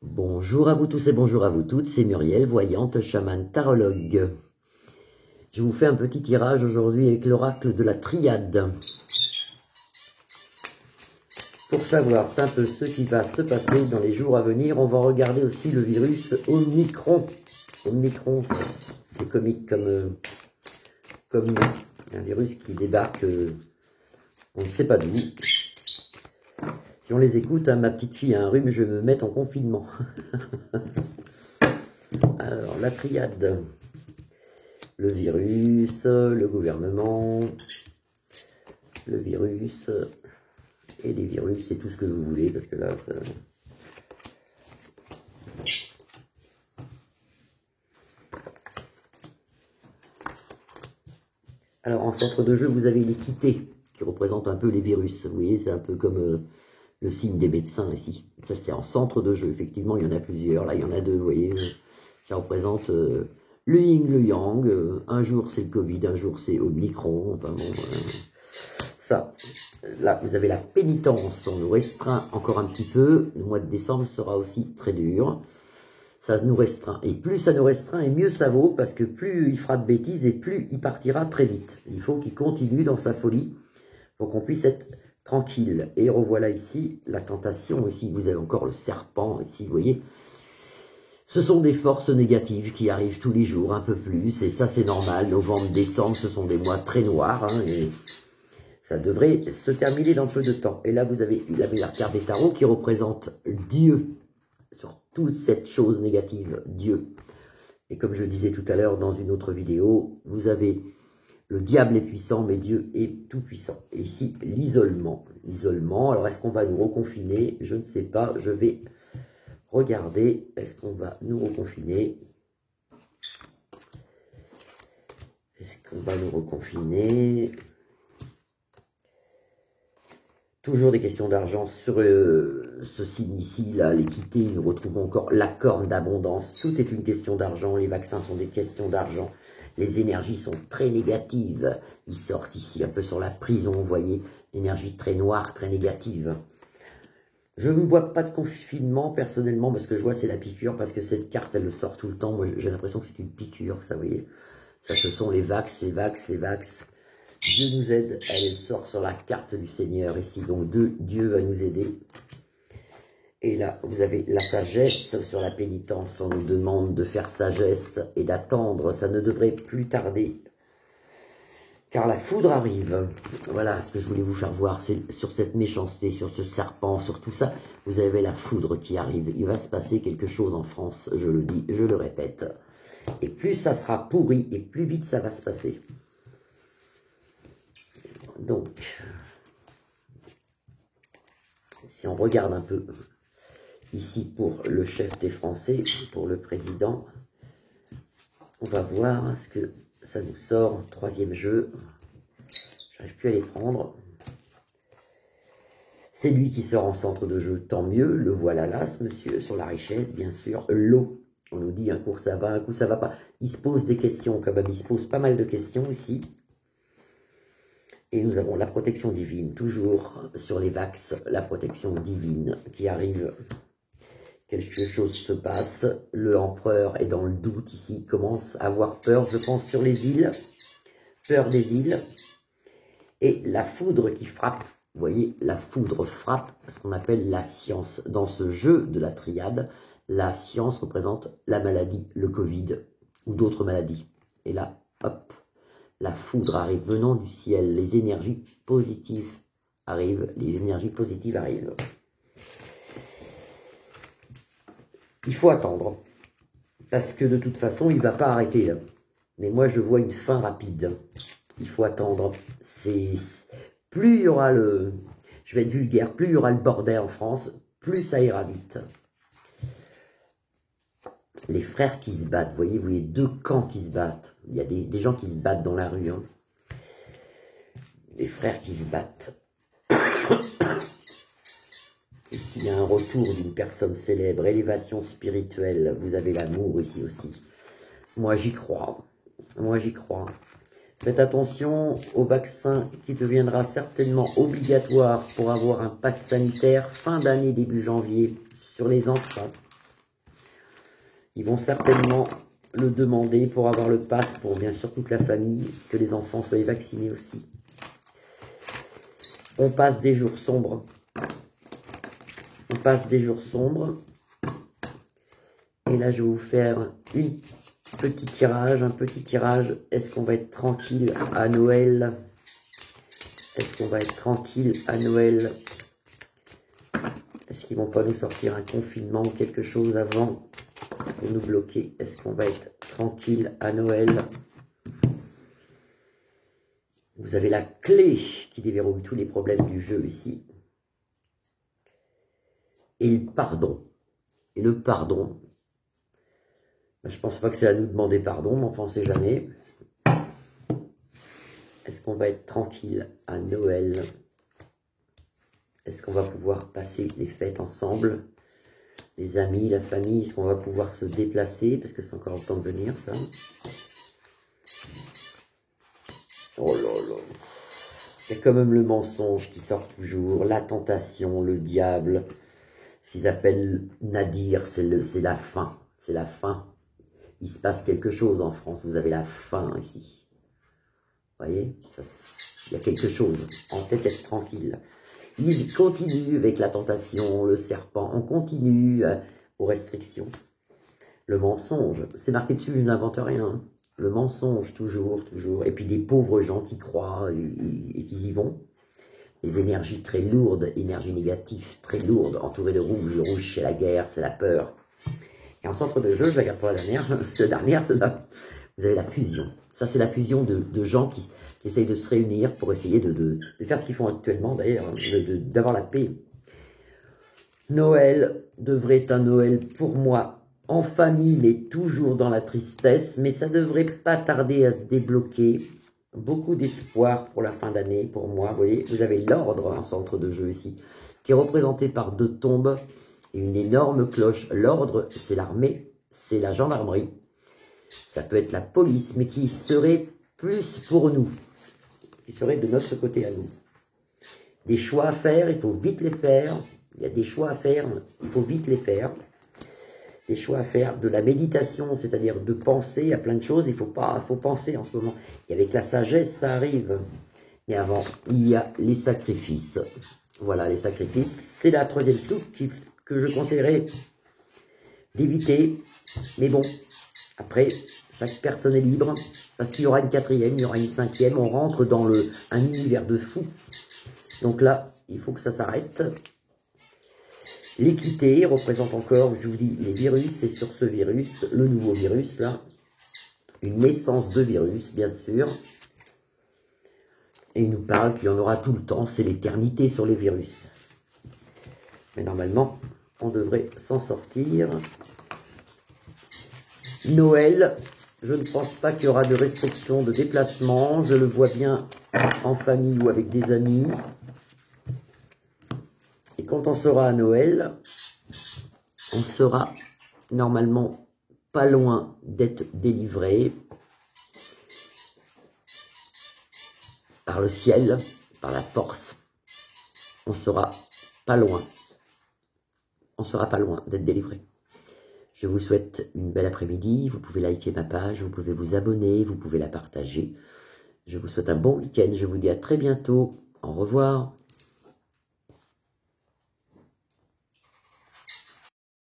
Bonjour à vous tous et bonjour à vous toutes, c'est Muriel, voyante, chamane, tarologue. Je vous fais un petit tirage aujourd'hui avec l'oracle de la triade. Pour savoir, c'est un peu ce qui va se passer dans les jours à venir. On va regarder aussi le virus Omicron. Omicron, c'est comique comme un virus qui débarque, on ne sait pas d'où. Si on les écoute, hein, ma petite fille a un rhume, je vais me mettre en confinement. Alors, la triade. Le virus, le gouvernement, le virus, et les virus, c'est tout ce que vous voulez, parce que là, ça... Alors, en centre de jeu, vous avez l'équité, qui représente un peu les virus. Vous voyez, c'est un peu comme le signe des médecins ici. Ça, c'est en centre de jeu. Effectivement, il y en a plusieurs. Là, il y en a deux, vous voyez. Ça représente le yin, le yang. Un jour, c'est le Covid, un jour, c'est Omicron. Enfin bon, ça. Là, vous avez la pénitence. On nous restreint encore un petit peu. Le mois de décembre sera aussi très dur. Ça nous restreint. Et plus ça nous restreint, et mieux ça vaut, parce que plus il fera de bêtises, et plus il partira très vite. Il faut qu'il continue dans sa folie, pour qu'on puisse être tranquille. Et revoilà ici la tentation. Ici, vous avez encore le serpent. Ici, vous voyez, ce sont des forces négatives qui arrivent tous les jours, un peu plus. Et ça, c'est normal. Novembre, décembre, ce sont des mois très noirs. Hein, et ça devrait se terminer dans peu de temps. Et là, vous avez la carte des tarots qui représente Dieu. Sur toute cette chose négative, Dieu. Et comme je disais tout à l'heure dans une autre vidéo, vous avez le diable est puissant, mais Dieu est tout puissant. Et ici, l'isolement. L'isolement, alors est-ce qu'on va nous reconfiner? Je ne sais pas, je vais regarder. Est-ce qu'on va nous reconfiner? Est-ce qu'on va nous reconfiner? Toujours des questions d'argent sur ce signe ici, là, l'équité, nous retrouvons encore la corne d'abondance. Tout est une question d'argent, les vaccins sont des questions d'argent. Les énergies sont très négatives. Ils sortent ici un peu sur la prison, vous voyez, l'énergie très noire, très négative. Je ne vois pas de confinement personnellement, parce que je vois c'est la piqûre, parce que cette carte elle le sort tout le temps. Moi j'ai l'impression que c'est une piqûre, ça vous voyez. Ça ce sont les vax, les vax, les vax. Dieu nous aide, elle sort sur la carte du Seigneur ici, donc Dieu va nous aider. Et là, vous avez la sagesse sur la pénitence, on nous demande de faire sagesse et d'attendre, ça ne devrait plus tarder, car la foudre arrive. Voilà ce que je voulais vous faire voir, c'est sur cette méchanceté, sur ce serpent, sur tout ça, vous avez la foudre qui arrive. Il va se passer quelque chose en France, je le dis, je le répète. Et plus ça sera pourri, et plus vite ça va se passer. Donc, si on regarde un peu ici pour le chef des Français, pour le président, on va voir ce que ça nous sort. Troisième jeu, j'arrive plus à les prendre. C'est lui qui sort en centre de jeu, tant mieux. Le voilà là, ce monsieur, sur la richesse, bien sûr. L'eau, on nous dit un coup ça va, un coup ça va pas. Il se pose des questions quand même, il se pose pas mal de questions ici. Et nous avons la protection divine, toujours sur les vax, la protection divine qui arrive. Quelque chose se passe, le empereur est dans le doute ici, commence à avoir peur, je pense, sur les îles, peur des îles. Et la foudre qui frappe, vous voyez, la foudre frappe, ce qu'on appelle la science. Dans ce jeu de la triade, la science représente la maladie, le Covid, ou d'autres maladies. Et là, hop, la foudre arrive venant du ciel, les énergies positives arrivent, les énergies positives arrivent. Il faut attendre, parce que de toute façon, il ne va pas arrêter là. Mais moi, je vois une fin rapide. Il faut attendre. Plus il y aura le... Je vais être vulgaire, plus il y aura le bordel en France, plus ça ira vite. Les frères qui se battent, vous voyez deux camps qui se battent. Il y a des gens qui se battent dans la rue. Hein. Des frères qui se battent. Ici, il y a un retour d'une personne célèbre, élévation spirituelle. Vous avez l'amour ici aussi. Moi, j'y crois. Moi, j'y crois. Faites attention au vaccin qui deviendra certainement obligatoire pour avoir un pass sanitaire fin d'année, début janvier, sur les enfants. Ils vont certainement le demander pour avoir le pass pour bien sûr toute la famille, que les enfants soient vaccinés aussi. On passe des jours sombres. On passe des jours sombres. Et là, je vais vous faire un petit tirage. Est-ce qu'on va être tranquille à Noël? Est-ce qu'on va être tranquille à Noël? Est-ce qu'ils vont pas nous sortir un confinement ou quelque chose avant pour nous bloquer? Est-ce qu'on va être tranquille à Noël? Vous avez la clé qui déverrouille tous les problèmes du jeu ici. Et le pardon. Et le pardon. Ben, je pense pas que c'est à nous de demander pardon, mais enfin on sait jamais. Est-ce qu'on va être tranquille à Noël? Est-ce qu'on va pouvoir passer les fêtes ensemble? Les amis, la famille, est-ce qu'on va pouvoir se déplacer? Parce que c'est encore le temps de venir, ça. Oh là là. Il y a quand même le mensonge qui sort toujours, la tentation, le diable. Ce qu'ils appellent nadir, c'est la faim. C'est la faim. Il se passe quelque chose en France. Vous avez la faim ici. Vous voyez, il y a quelque chose. En tête, être tranquille. Ils continuent avec la tentation, le serpent. On continue aux restrictions. Le mensonge, c'est marqué dessus, je n'invente rien. Le mensonge, toujours, toujours. Et puis des pauvres gens qui croient et qui y vont. Les énergies très lourdes, énergies négatives très lourdes, entourées de rouge. Le rouge, c'est la guerre, c'est la peur. Et en centre de jeu, je la garde pour la dernière, celle-là, vous avez la fusion. Ça, c'est la fusion de gens qui essayent de se réunir pour essayer de faire ce qu'ils font actuellement, d'ailleurs, d'avoir la paix. Noël devrait être un Noël pour moi en famille, mais toujours dans la tristesse, mais ça devrait pas tarder à se débloquer. Beaucoup d'espoir pour la fin d'année, pour moi. Vous voyez, vous avez l'ordre en centre de jeu ici, qui est représenté par 2 tombes et une énorme cloche. L'ordre, c'est l'armée, c'est la gendarmerie. Ça peut être la police, mais qui serait plus pour nous, qui serait de notre côté à nous. Des choix à faire, il faut vite les faire. Il y a des choix à faire, il faut vite les faire. Des choix à faire, de la méditation, c'est-à-dire de penser à plein de choses. Il faut penser en ce moment. Et avec la sagesse, ça arrive. Mais avant, il y a les sacrifices. Voilà, les sacrifices. C'est la 3e soupe que je conseillerais d'éviter. Mais bon, après, chaque personne est libre. Parce qu'il y aura une 4e, il y aura une 5e. On rentre dans un univers de fou. Donc là, il faut que ça s'arrête. L'équité représente encore, je vous dis, les virus, et sur ce virus, le nouveau virus, là, une naissance de virus, bien sûr. Et il nous parle qu'il y en aura tout le temps, c'est l'éternité sur les virus. Mais normalement, on devrait s'en sortir. Noël, je ne pense pas qu'il y aura de restrictions de déplacement, je le vois bien en famille ou avec des amis. Et quand on sera à Noël, on sera normalement pas loin d'être délivré par le ciel, par la force. On sera pas loin. On sera pas loin d'être délivré. Je vous souhaite une belle après-midi. Vous pouvez liker ma page, vous pouvez vous abonner, vous pouvez la partager. Je vous souhaite un bon week-end. Je vous dis à très bientôt. Au revoir.